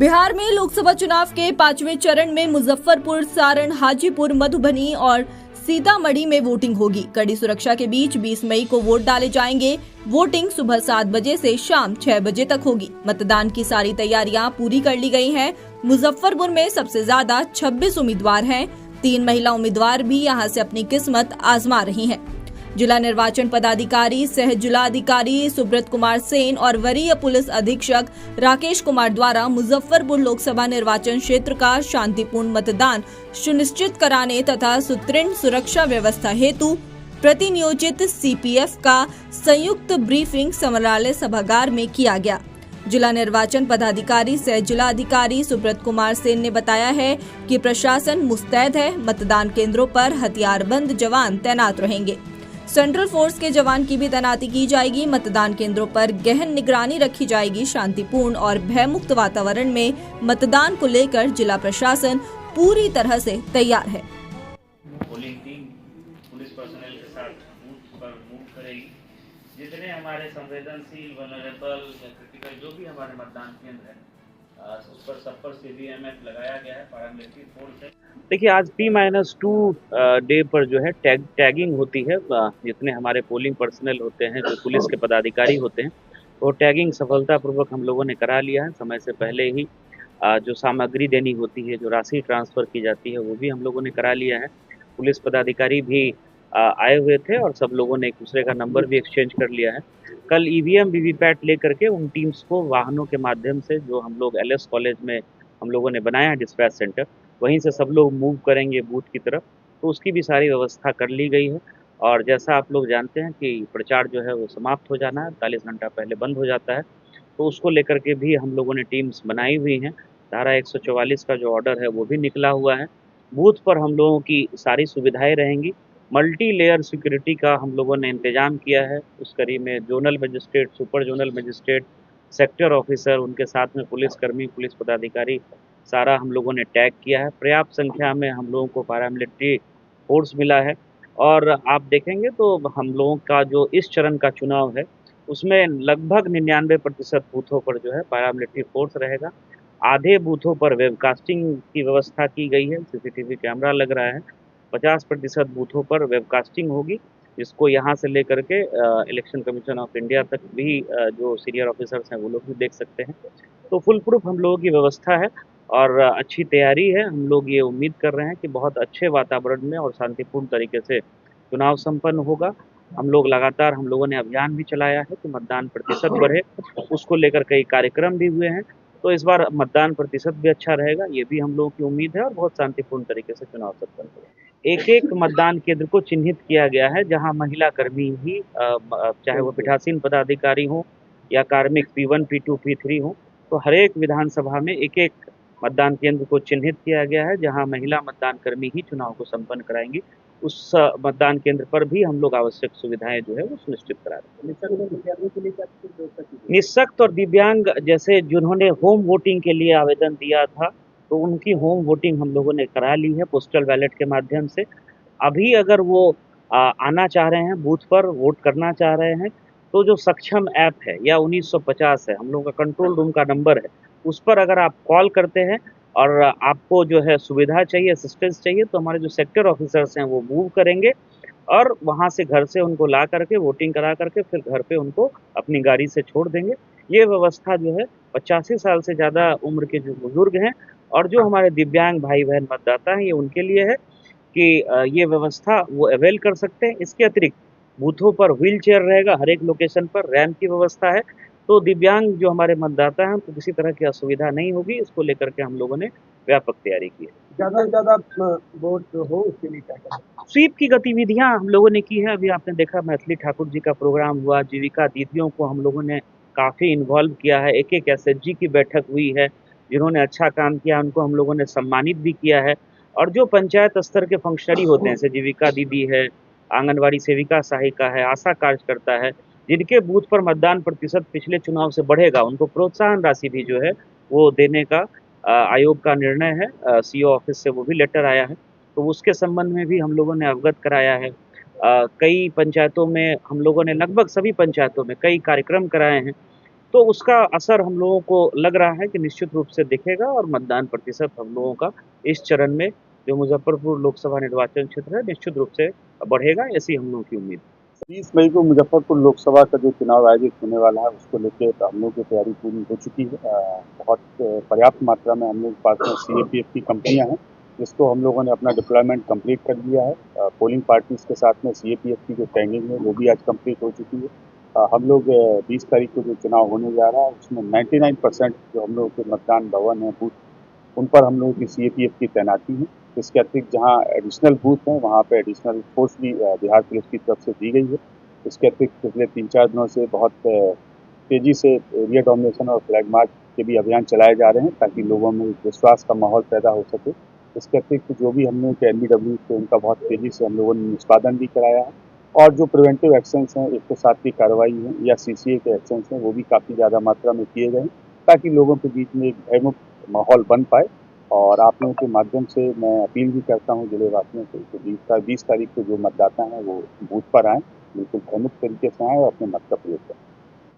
बिहार में लोकसभा चुनाव के 5वें चरण में मुजफ्फरपुर, सारण, हाजीपुर, मधुबनी और सीतामढ़ी में वोटिंग होगी। कड़ी सुरक्षा के बीच 20 मई को वोट डाले जाएंगे। वोटिंग सुबह 7 बजे से शाम 6 बजे तक होगी। मतदान की सारी तैयारियां पूरी कर ली गई हैं। मुजफ्फरपुर में सबसे ज्यादा 26 उम्मीदवार हैं। 3 महिला उम्मीदवार भी यहां से अपनी किस्मत आजमा रही हैं। जिला निर्वाचन पदाधिकारी सह जिलाधिकारी सुब्रत कुमार सेन और वरीय पुलिस अधीक्षक राकेश कुमार द्वारा मुजफ्फरपुर लोकसभा निर्वाचन क्षेत्र का शांतिपूर्ण मतदान सुनिश्चित कराने तथा सुदृढ़ सुरक्षा व्यवस्था हेतु प्रतिनियोजित सीपीएफ का संयुक्त ब्रीफिंग समरालय सभागार में किया गया। जिला निर्वाचन पदाधिकारी सह जिलाधिकारी सुब्रत कुमार सेन ने बताया है कि प्रशासन मुस्तैद है। मतदान केंद्रों पर हथियारबंद जवान तैनात रहेंगे। सेंट्रल फोर्स के जवान की भी तैनाती की जाएगी। मतदान केंद्रों पर गहन निगरानी रखी जाएगी। शांतिपूर्ण और भयमुक्त वातावरण में मतदान को लेकर जिला प्रशासन पूरी तरह से तैयार है। पोलिंग टीम पुलिस पर्सनल के साथ बूथ पर मूव करेगी। जितने हमारे संवेदनशील, वनरेबल, क्रिटिकल जो भी हमारे मतदान केंद्र है उस पर सब पर सीबीएमएफ लगाया गया है, पैरामिलिट्री फोर्स है। देखिए, आज T-2 डे पर जो है टैगिंग होती है। जितने हमारे पोलिंग पर्सनल होते हैं, जो पुलिस के पदाधिकारी होते हैं, वो टैगिंग सफलतापूर्वक हम लोगों ने करा लिया है। समय से पहले ही जो सामग्री देनी होती है, जो राशि ट्रांसफ़र की जाती है, वो भी हम लोगों ने करा लिया है। पुलिस पदाधिकारी भी आए हुए थे और सब लोगों ने एक दूसरे का नंबर भी एक्सचेंज कर लिया है। कल ईवीएम वीवीपैट लेकर के उन टीम्स को वाहनों के माध्यम से, जो हम लोग एलएस कॉलेज में हम लोगों ने बनाया है डिस्पैच सेंटर, वहीं से सब लोग मूव करेंगे बूथ की तरफ। तो उसकी भी सारी व्यवस्था कर ली गई है। और जैसा आप लोग जानते हैं कि प्रचार जो है वो समाप्त हो जाना है, 48 घंटा पहले बंद हो जाता है। तो उसको लेकर के भी हम लोगों ने टीम्स बनाई हुई हैं। धारा 144 का जो ऑर्डर है वो भी निकला हुआ है। बूथ पर हम लोगों की सारी सुविधाएं रहेंगी। मल्टी लेयर सिक्योरिटी का हम लोगों ने इंतजाम किया है। उस कड़ी में zonal magistrate, super zonal magistrate, sector officer, उनके साथ में पुलिसकर्मी, पुलिस पदाधिकारी, सारा हम लोगों ने टैग किया है। पर्याप्त संख्या में हम लोगों को पैरामिलिट्री फोर्स मिला है। और आप देखेंगे तो हम लोगों का जो इस चरण का चुनाव है उसमें लगभग 99% बूथों पर जो है पैरामिलिट्री फोर्स रहेगा। आधे बूथों पर वेबकास्टिंग की व्यवस्था की गई है, सीसीटीवी कैमरा लग रहा है। 50% बूथों पर वेबकास्टिंग होगी, जिसको यहाँ से लेकर के इलेक्शन कमीशन ऑफ इंडिया तक भी जो सीनियर ऑफिसर्स हैं वो लोग भी देख सकते हैं। तो फुल प्रूफ हम लोगों की व्यवस्था है और अच्छी तैयारी है। हम लोग ये उम्मीद कर रहे हैं कि बहुत अच्छे वातावरण में और शांतिपूर्ण तरीके से चुनाव संपन्न होगा। हम लोगों ने अभियान भी चलाया है कि मतदान प्रतिशत बढ़े, उसको लेकर कई कार्यक्रम भी हुए हैं। तो इस बार मतदान प्रतिशत भी अच्छा रहेगा, ये भी हम लोगों की उम्मीद है और बहुत शांतिपूर्ण तरीके से चुनाव संपन्न होगा। एक-एक मतदान केंद्र को चिन्हित किया गया है जहां महिला कर्मी ही चाहे वो पीठासीन पदाधिकारी हों या कार्मिक P1, P2, P3 हों, तो हर एक विधानसभा में एक-एक मतदान केंद्र को चिन्हित किया गया है जहां महिला मतदान कर्मी ही चुनाव को संपन्न कराएंगी। उस मतदान केंद्र पर भी हम लोग आवश्यक सुविधाएं जो है वो सुनिश्चित करा रहे हैं। निःशक्त और दिव्यांग जैसे जिन्होंने होम वोटिंग के लिए आवेदन दिया था, तो उनकी होम वोटिंग हम लोगों ने करा ली है पोस्टल बैलेट के माध्यम से। अभी अगर वो आना चाह रहे हैं बूथ पर, वोट करना चाह रहे हैं, तो जो सक्षम ऐप है या 1950 है, हम लोगों का कंट्रोल रूम का नंबर है, उस पर अगर आप कॉल करते हैं और आपको जो है सुविधा चाहिए, असिस्टेंस चाहिए, तो हमारे जो सेक्टर ऑफिसर्स हैं वो मूव करेंगे और वहाँ से घर से उनको ला करके वोटिंग करा करके फिर घर पे उनको अपनी गाड़ी से छोड़ देंगे। ये व्यवस्था जो है 85 साल से ज़्यादा उम्र के जो बुजुर्ग हैं और जो हमारे दिव्यांग भाई-बहन मतदाता हैं, ये उनके लिए है कि ये व्यवस्था वो अवेल कर सकते हैं। इसके अतिरिक्त बूथों पर व्हील चेयर रहेगा, हर एक लोकेशन पर रैंप की व्यवस्था है। तो दिव्यांग जो हमारे मतदाता हैं, तो किसी तरह की असुविधा नहीं होगी। इसको लेकर के हम लोगों ने व्यापक तैयारी की है। ज़्यादा से ज़्यादा वोट हो उसके लिए क्या करें? स्वीप की गतिविधियां हम लोगों ने की है। अभी आपने देखा मैथिली ठाकुर जी का प्रोग्राम हुआ, जीविका दीदियों को हम लोगों ने काफ़ी इन्वॉल्व किया है। एक-एक एसएचजी की बैठक हुई है, जिन्होंने अच्छा काम किया उनको हम लोगों ने सम्मानित भी किया है। और जो पंचायत स्तर के फंक्शनरी होते हैं, जैसे जीविका दीदी है, आंगनवाड़ी सेविका सहायिका है, आशा कार्यकर्ता है, जिनके बूथ पर मतदान प्रतिशत पिछले चुनाव से बढ़ेगा, उनको प्रोत्साहन राशि भी जो है वो देने का आयोग का निर्णय है। सीओ ऑफिस से वो भी लेटर आया है, तो उसके संबंध में भी हम लोगों ने अवगत कराया है। कई पंचायतों में हम लोगों ने, लगभग सभी पंचायतों में कई कार्यक्रम कराए हैं। तो उसका असर हम लोगों को लग रहा है कि निश्चित रूप से दिखेगा और मतदान प्रतिशत हम लोगों का इस चरण में जो मुजफ्फरपुर लोकसभा निर्वाचन क्षेत्र है निश्चित रूप से बढ़ेगा, ऐसी हम लोगों की उम्मीद है। 30 मई को मुजफ्फरपुर लोकसभा का जो चुनाव आयोजित होने वाला है उसको लेके हम लोग की तैयारी पूरी हो चुकी है। बहुत पर्याप्त मात्रा में हम लोग के पास में सीएपीएफ की कंपनियां हैं जिसको हम लोगों ने अपना डिप्लॉयमेंट कंप्लीट कर लिया है। पोलिंग पार्टीज के साथ में सीएपीएफ की जो ट्रेनिंग है वो भी आज कंप्लीट हो चुकी है। हम लोग 20 तारीख को जो चुनाव होने जा रहा है उसमें 99% जो हम लोग के मतदान भवन है बूथ उन पर हम लोगों की सीएपीएफ की तैनाती है। इसके अतिरिक्त जहाँ एडिशनल बूथ हैं वहाँ पे एडिशनल फोर्स भी बिहार पुलिस की तरफ से दी गई है। इसके अतिरिक्त पिछले 3-4 दिनों से बहुत तेजी से एरिया डोमिनेशन और फ्लैग मार्च के भी अभियान चलाए जा रहे हैं ताकि लोगों में विश्वास का माहौल पैदा हो सके। इसके अतिरिक्त जो भी हम लोग के एनबीडब्ल्यू थे उनका बहुत तेजी से हम लोगों ने निष्पादन भी कराया है और जो प्रिवेंटिव एक्शंस हैं 107 की कार्रवाई है या सीसीए के एक्शंस हैं वो भी काफ़ी ज़्यादा मात्रा में किए गए हैं ताकि लोगों के बीच में एक भयमुक्त माहौल बन पाए। और आप लोगों के माध्यम से मैं अपील भी करता हूँ जिलेवासियों से कि 20 तारीख को जो मतदाता हैं वो बूथ पर आएँ, बिल्कुल भयमुक्त तरीके से आएँ और अपने मत का प्रयोग करें।